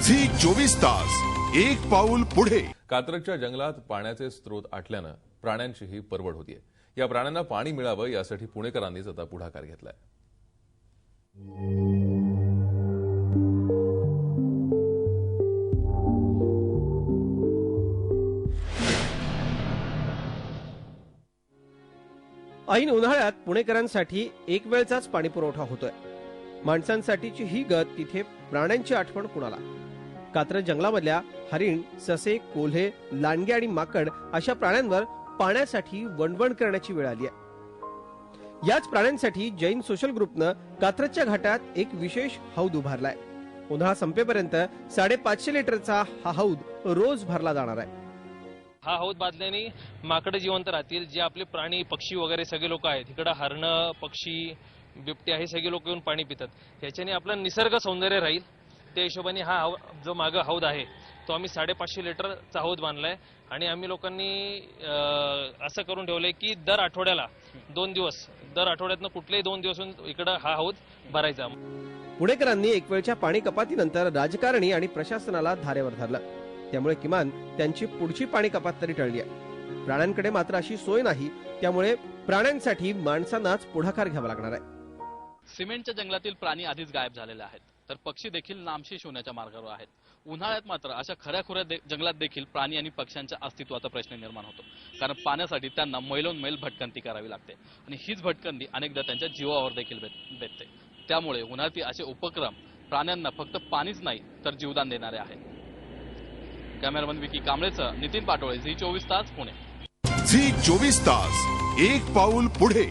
Zee 24 तास एक पाऊल पुढे। कात्रजच्या जंगलात पाण्याचे स्रोत आटल्यानं प्राण्यांचीही परवड होतीये। या प्राण्यांना पाणी मिळावं यासाठी पुणेकरांनीच आता पुढाकार घेतलाय। ऐन उन्हाळ्यात पुणेकरांसाठी एक वेळचाच पाणी पुरवठा होतोय। माणसांसाठीची ही गत तिथे प्राण्यांची आठवण कुणाला। कात्रज जंगलामधल्या हरिण, ससे, कोल्हे, लांडगे आणि माकड अशा प्राण्यांवर पाण्यासाठी वणवण करण्याची वेळ आली आहे। याच प्राण्यांसाठी जैन सोशल ग्रुपनं कात्रजच्या घाटात एक विशेष हौद उभारलाय। उन्हाळा संपेपर्यंत 550 लिटरचा हा हौद रोज भरला जाणार आहे। हा हौद बांधल्याने माकडे जिवंत राहतील। जे आपले प्राणी पक्षी वगैरे सगळे लोक आहेत इकडे हरणं, पक्षी, बिबट्या हे सगळे लोक येऊन पाणी पितात। याच्याने आपलं निसर्ग सौंदर्य राहील। त्या हिशोबाने हा जो मागे हौद आहे तो आम्ही 550 लिटरचा हौद बांधलाय आणि आम्ही लोकांनी असं करून ठेवलंय की दर आठवड्याला 2 दिवस, दर आठवड्यातनं कुठलेही 2 दिवस इकडे हा हौद भरायचा। पुणेकरांनी एक वेळच्या पाणी कपातीनंतर राजकारणी आणि प्रशासनाला धारेवर धरलं। त्यामुळे किमान त्यांची पुढची पाणी कपात तरी टळली आहे। प्राण्यांकडे मात्र अशी सोय नाही, त्यामुळे प्राण्यांसाठी माणसांनाच पुढाकार घ्यावा लागणार आहे। सिमेंटच्या जंगलातील प्राणी आधीच गायब झालेले आहेत, तर पक्षी देखील नामशेष होण्याच्या मार्गावर आहेत। उन्हाळ्यात मात्र अशा खऱ्याखुऱ्या जंगलात देखील प्राणी आणि पक्ष्यांच्या अस्तित्वाचा प्रश्न निर्माण होतो, कारण पाण्यासाठी त्यांना मैलोनमैल भटकंती करावी लागते आणि हीच भटकंती अनेकदा त्यांच्या जीवावर देखील बेतते। त्यामुळे उन्हाळ्यातील असे उपक्रम प्राण्यांना फक्त पाणीच नाही तर जीवदान देणारे आहेत। कॅमेरामन विकी कांबळेसह नितीन पाटोळे, झी 24 तास, पुणे। झी 24 तास एक पाऊल पुढे।